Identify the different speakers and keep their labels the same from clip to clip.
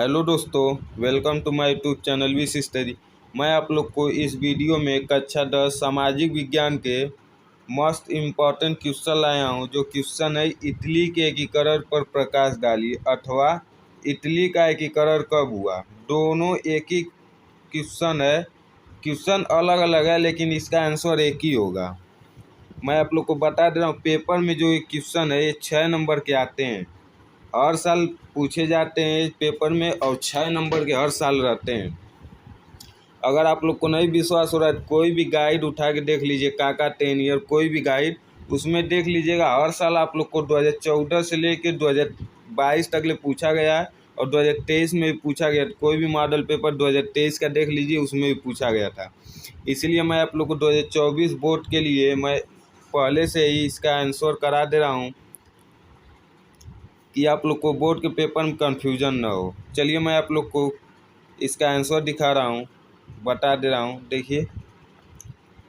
Speaker 1: Hello दोस्तों, welcome to my YouTube channel wish study. मैं आप लोग को इस वीडियो में कक्षा 10 सामाजिक विज्ञान के मस्त इम्पॉर्टेंट क्वेश्चन लाया हूं। जो क्वेश्चन है, इटली के एकीकरण पर प्रकाश डालिए अथवा इटली का एकीकरण कब हुआ। दोनों एक ही क्वेश्चन है। क्वेश्चन अलग अलग है लेकिन इसका आंसर एक ही होगा। मैं आप लोग को बता दे रहा हूँ, पेपर में जो ये क्वेश्चन है ये 6 नंबर के आते हैं। हर साल पूछे जाते हैं इस पेपर में और 6 नंबर के हर साल रहते हैं। अगर आप लोग को नहीं विश्वास हो रहा है तो कोई भी गाइड उठा के देख लीजिए, काका 10 ईयर कोई भी गाइड, उसमें देख लीजिएगा। हर साल आप लोग को 2014 से लेकर 2022 तक ले पूछा गया है और 2023 में भी पूछा गया। कोई भी मॉडल पेपर 2023 का देख लीजिए, उसमें भी पूछा गया था। इसलिए मैं आप लोग को 2024 बोर्ड के लिए मैं पहले से ही इसका आंसर करा दे रहा हूँ कि आप लोग को बोर्ड के पेपर में कंफ्यूजन ना हो। चलिए मैं आप लोग को इसका आंसर दिखा रहा हूँ, बता दे रहा हूँ। देखिए,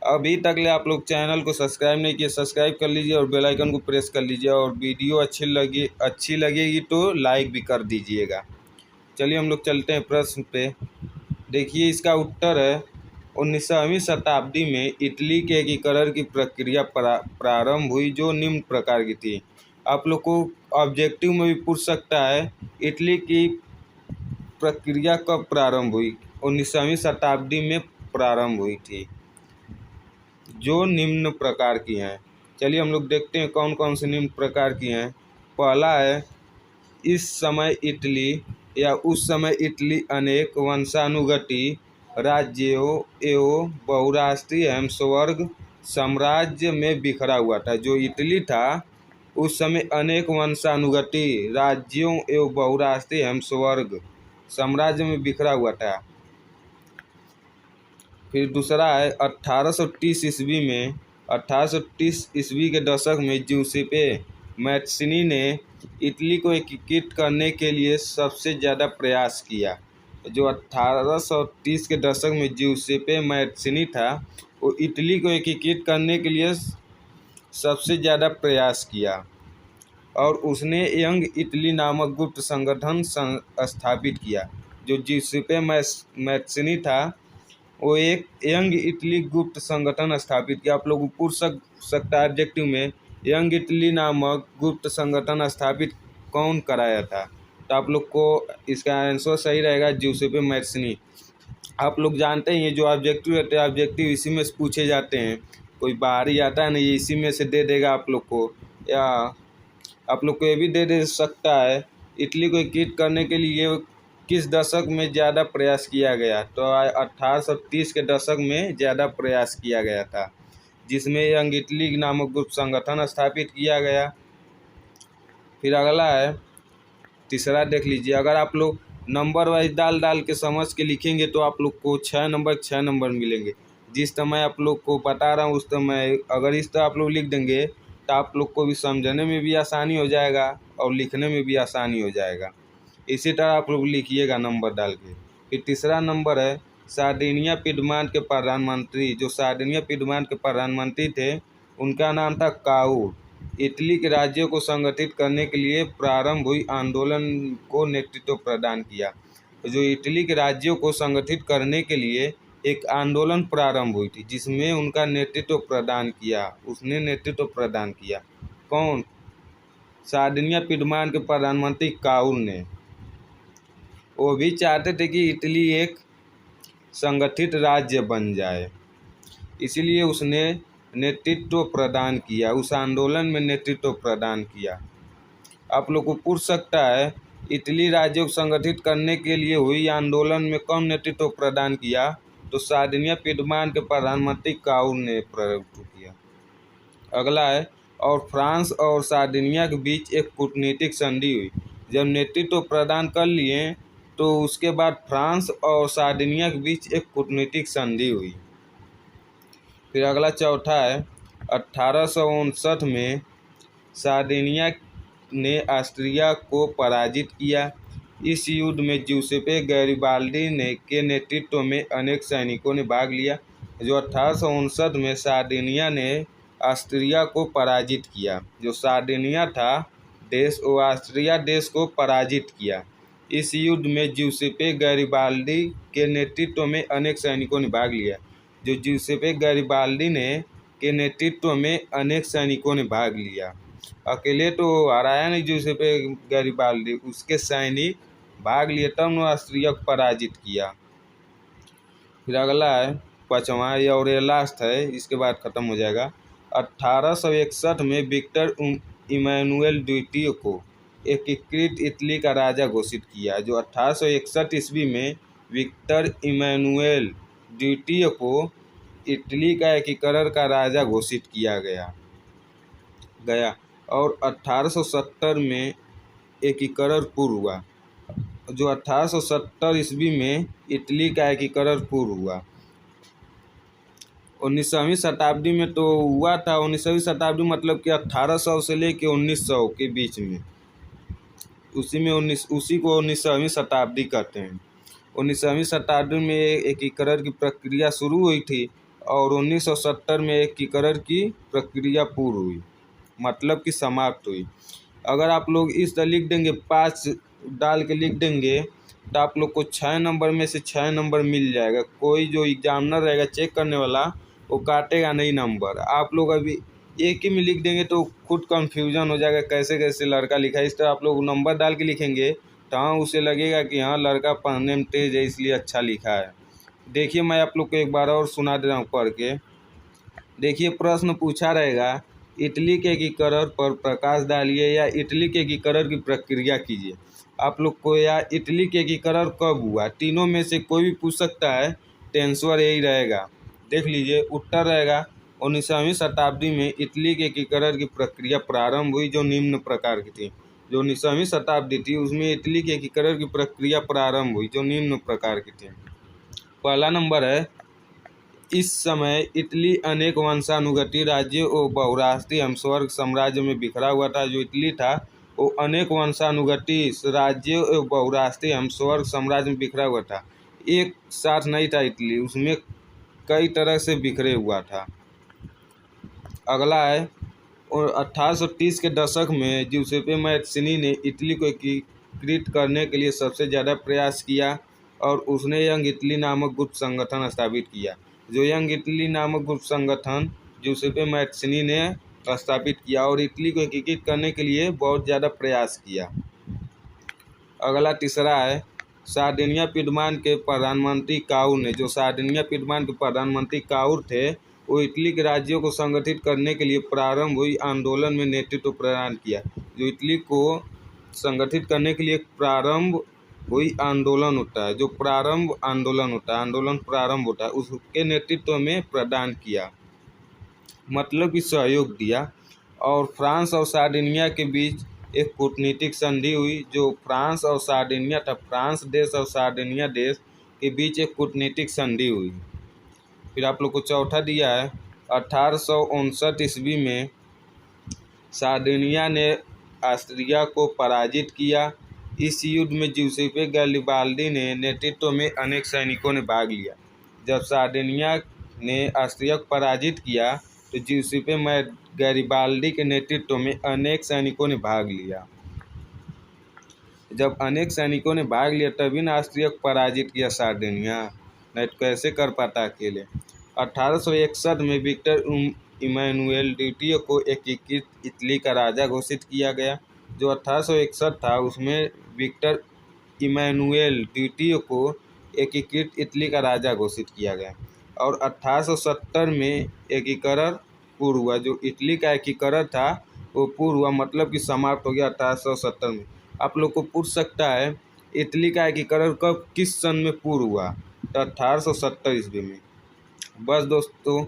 Speaker 1: अभी तक ले आप लोग चैनल को सब्सक्राइब नहीं किए, सब्सक्राइब कर लीजिए और बेल आइकन को प्रेस कर लीजिए। और वीडियो अच्छी लगेगी तो लाइक भी कर दीजिएगा। चलिए हम लोग चलते हैं प्रश्न पे। देखिए, इसका उत्तर है 19वीं शताब्दी में इटली के एकीकरण की प्रक्रिया प्रारंभ हुई, जो निम्न प्रकार की थी। आप लोग को ऑब्जेक्टिव में भी पूछ सकता है, इटली की प्रक्रिया कब प्रारंभ हुई। 19वीं शताब्दी में प्रारंभ हुई थी, जो निम्न प्रकार की हैं। चलिए हम लोग देखते हैं कौन कौन से निम्न प्रकार की हैं। पहला है, इस समय इटली या उस समय इटली अनेक वंशानुगति राज्यों एवं बहुराष्ट्रीय हेमस्वर्ग साम्राज्य में बिखरा हुआ था। जो इटली था उस समय अनेक वंशानुगति राज्यों एवं बहुराष्ट्रीय हेमस्वर्ग साम्राज्य में बिखरा हुआ था। फिर दूसरा है, 1830 ईस्वी में 1830 ईस्वी के दशक में ज्यूसेppe मैत्सिनी ने इटली को एकीकृत करने के लिए सबसे ज़्यादा प्रयास किया। जो 1830 के दशक में ज्यूसेppe मैत्सिनी था, वो इटली को एकीकृत करने के लिए सबसे ज़्यादा प्रयास किया और उसने यंग इटली नामक गुप्त संगठन स्थापित किया। जो ज्यूसेppe मैत्सिनी था, वो एक यंग इटली गुप्त संगठन स्थापित किया। आप लोग पूछ सकता है ऑब्जेक्टिव में, यंग इटली नामक गुप्त संगठन स्थापित कौन कराया था। तो आप लोग को इसका आंसर सही रहेगा, ज्यूसेppe मैत्सिनी। आप लोग जानते हैं ये जो ऑब्जेक्टिव रहते हैं, ऑब्जेक्टिव इसी में से पूछे जाते हैं। कोई बाहरी आता है ना, ये इसी में से दे देगा आप लोग को। या आप लोग को ये भी दे सकता है, इटली को एकीकृत करने के लिए किस दशक में ज़्यादा प्रयास किया गया। तो 1830 के दशक में ज़्यादा प्रयास किया गया था, जिसमें यंग इटली नामक गुप्त संगठन स्थापित किया गया। फिर अगला है, तीसरा देख लीजिए। अगर आप लोग नंबर वाइज डाल के समझ के लिखेंगे तो आप लोग को 6 नंबर मिलेंगे। जिस तरह मैं आप लोग को बता रहा हूँ उस तरह मैं, अगर इस तरह आप लोग लिख देंगे तो आप लोग को भी समझने में भी आसानी हो जाएगा और लिखने में भी आसानी हो जाएगा। इसी तरह आप लोग लिखिएगा नंबर डाल के। फिर तीसरा नंबर है, सार्डिनिया पिडमांत के प्रधानमंत्री, जो सार्डिनिया पिडमांत के प्रधानमंत्री थे उनका नाम था काउर। इटली के राज्यों को संगठित करने के लिए प्रारंभ हुई आंदोलन को नेतृत्व प्रदान किया। जो इटली के राज्यों को संगठित करने के लिए एक आंदोलन प्रारंभ हुई थी, जिसमें उनका नेतृत्व प्रदान किया, उसने नेतृत्व प्रदान किया। कौन? सार्डिनिया पिडमांत के प्रधानमंत्री काउर ने। वो भी चाहते थे कि इटली एक संगठित राज्य बन जाए, इसीलिए उसने नेतृत्व प्रदान किया, उस आंदोलन में नेतृत्व प्रदान किया। आप लोग को पूछ सकता है, इटली राज्य को संगठित करने के लिए हुई आंदोलन में कौन नेतृत्व प्रदान किया। तो सार्डिनिया पिडमांत के प्रधानमंत्री काउर ने प्रभुत्व किया। अगला है, और फ्रांस और सार्डिनिया के बीच एक कूटनीतिक संधि हुई। जब नेतृत्व प्रदान कर लिए तो उसके बाद फ्रांस और सार्डिनिया के बीच एक कूटनीतिक संधि हुई। फिर अगला चौथा है, 1859 में सार्डिनिया ने ऑस्ट्रिया को पराजित किया। इस युद्ध में ज्यूसेppe गैरिबाल्डी के नेतृत्व में अनेक सैनिकों ने भाग लिया। जो 1859 में सार्डिनिया ने ऑस्ट्रिया को पराजित किया। जो सार्डिनिया था देश, वो ऑस्ट्रिया देश को पराजित किया। इस युद्ध में ज्यूसेppe गैरिबाल्डी के नेतृत्व में अनेक सैनिकों ने भाग लिया। जो ज्यूसेppe गैरिबाल्डी ने के नेतृत्व में अनेक सैनिकों ने भाग लिया। अकेले तो हराया नहीं ज्यूसेppe गैरिबाल्डी, उसके सैनिक भाग लिए तब ने ऑस्ट्रिया को पराजित किया। फिर अगला है 5वां, ये और ये लास्ट है, इसके बाद ख़त्म हो जाएगा। 1861 में विक्टर इमैनुएल द्वितीय को एकीकृत इटली का राजा घोषित किया। जो 1861 ईस्वी में विक्टर इमैनुएल द्वितीय को इटली का एकीकरण का राजा घोषित किया गया और 1870 में एकीकरण पूर्ण हुआ। जो 1870 ईस्वी में इटली का एकीकरण पूर्ण हुआ। 19वीं शताब्दी में तो हुआ था। 19वीं शताब्दी मतलब कि 1800 से लेके 1900 के बीच में, उसी को 19वीं शताब्दी कहते हैं। 19वीं शताब्दी में एकीकरण की प्रक्रिया शुरू हुई थी और 1970 में एकीकरण की प्रक्रिया पूर्ण हुई, मतलब कि समाप्त हुई। अगर आप लोग इस तरह लिख देंगे, 5 डाल के लिख देंगे, तो आप लोग को 6 नंबर में से 6 नंबर मिल जाएगा। कोई जो एग्जामिनर रहेगा चेक करने वाला, वो काटेगा नहीं नंबर। आप लोग अभी एक ही में लिख देंगे तो खुद कंफ्यूजन हो जाएगा कैसे कैसे लड़का लिखा है। इस तरह आप लोग नंबर डाल के लिखेंगे तो हाँ, उसे लगेगा कि हाँ लड़का पढ़ने में तेज है इसलिए अच्छा लिखा है। देखिए मैं आप लोग को एक बार और सुना दे रहा हूँ पढ़ के। देखिए प्रश्न पूछा रहेगा, इटली के एकीकरण पर प्रकाश डालिए या इटली के एकीकरण की प्रक्रिया कीजिए। आप लोग को या इटली के एकीकरण कब हुआ, तीनों में से कोई भी पूछ सकता है, तो आंसर यही रहेगा। देख लीजिए उत्तर रहेगा 19वीं शताब्दी में इटली के एकीकरण की प्रक्रिया प्रारंभ हुई, जो निम्न प्रकार की थी। जो 19वीं शताब्दी थी उसमें इटली के एकीकरण की प्रक्रिया प्रारंभ हुई, जो निम्न प्रकार की थी। पहला नंबर है, इस समय इटली अनेक वंशानुगति राज्यों और बहुराष्ट्रीय हेमस्वर्ग साम्राज्य में बिखरा हुआ था। जो इटली था वो अनेक वंशानुगति राज्यों और बहुराष्ट्रीय हेमस्वर्ग साम्राज्य में बिखरा हुआ था, एक साथ नहीं था इटली, उसमें कई तरह से बिखरे हुआ था। अगला है, और 1830 के दशक में ज्यूसेppe मैत्सिनी ने इटली को एकीकृत करने के लिए सबसे ज़्यादा प्रयास किया और उसने यंग इटली नामक गुप्त संगठन स्थापित किया। जो यंग इटली नामक गुप्त संगठन ज्यूसेppe मैत्सिनी ने स्थापित किया और इटली को एकीकृत करने के लिए बहुत ज़्यादा प्रयास किया। अगला तीसरा है, सार्डिनिया पिडमान के प्रधानमंत्री काउर ने, जो सार्डिनिया पिडमान के प्रधानमंत्री काउर थे, वो इटली के राज्यों को संगठित करने के लिए प्रारंभ हुई आंदोलन में नेतृत्व प्रदान किया। जो इटली को संगठित करने के लिए प्रारंभ हुई आंदोलन होता है, जो प्रारंभ आंदोलन होता है, आंदोलन प्रारंभ होता है, उसके नेतृत्व में प्रदान किया, मतलब कि सहयोग दिया। और फ्रांस और सार्डिनिया के बीच एक कूटनीतिक संधि हुई। जो फ्रांस और सार्डिनिया था, फ्रांस देश और सार्डिनिया देश के बीच एक कूटनीतिक संधि हुई। फिर आप लोग को चौथा दिया है, 1859 ईस्वी में सार्डिनिया ने ऑस्ट्रिया को पराजित किया। इस युद्ध में ज्यूसेppe गैरिबाल्डी ने नेतृत्व में अनेक सैनिकों ने भाग लिया। जब सार्डिनिया ने ऑस्ट्रिया को पराजित किया तो ज्यूसेppe गैरिबाल्डी के नेतृत्व में अनेक सैनिकों ने भाग लिया। जब अनेक सैनिकों ने भाग लिया तभी ना ऑस्ट्रिया को पराजित किया सार्डिनिया, नहीं तो कैसे कर पाता अकेले। 1861 में विक्टर इमैनुएल द्वितीय को एकीकृत इटली का राजा घोषित किया गया। जो 1861 था उसमें विक्टर इमैनुएल द्वितीय को एकीकृत इटली का राजा घोषित किया गया और 1870 में एकीकरण पूर्ण हुआ। जो इटली का एकीकरण था वो पूर्ण हुआ, मतलब कि समाप्त हो गया 1870 में। आप लोग को पूछ सकता है इटली का एकीकरण कब, किस सन में पूर्ण हुआ, तो 1870 ईस्वी में। बस दोस्तों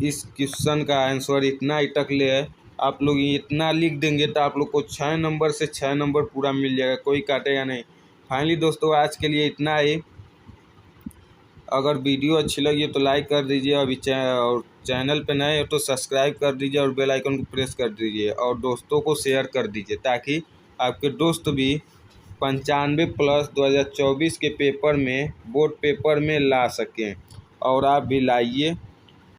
Speaker 1: इस क्वेश्चन का आंसर इतना ही तक ले है। आप लोग इतना लिख देंगे तो आप लोग को 6 नंबर से 6 नंबर पूरा मिल जाएगा, कोई काटेगा नहीं। फाइनली दोस्तों आज के लिए इतना ही। अगर वीडियो अच्छी लगी तो लाइक कर दीजिए, अभी और चैनल पे नए हो तो सब्सक्राइब कर दीजिए और बेल आइकन को प्रेस कर दीजिए और दोस्तों को शेयर कर दीजिए ताकि आपके दोस्त भी 95+ 2024 के पेपर में, बोर्ड पेपर में ला सकें और आप भी लाइए।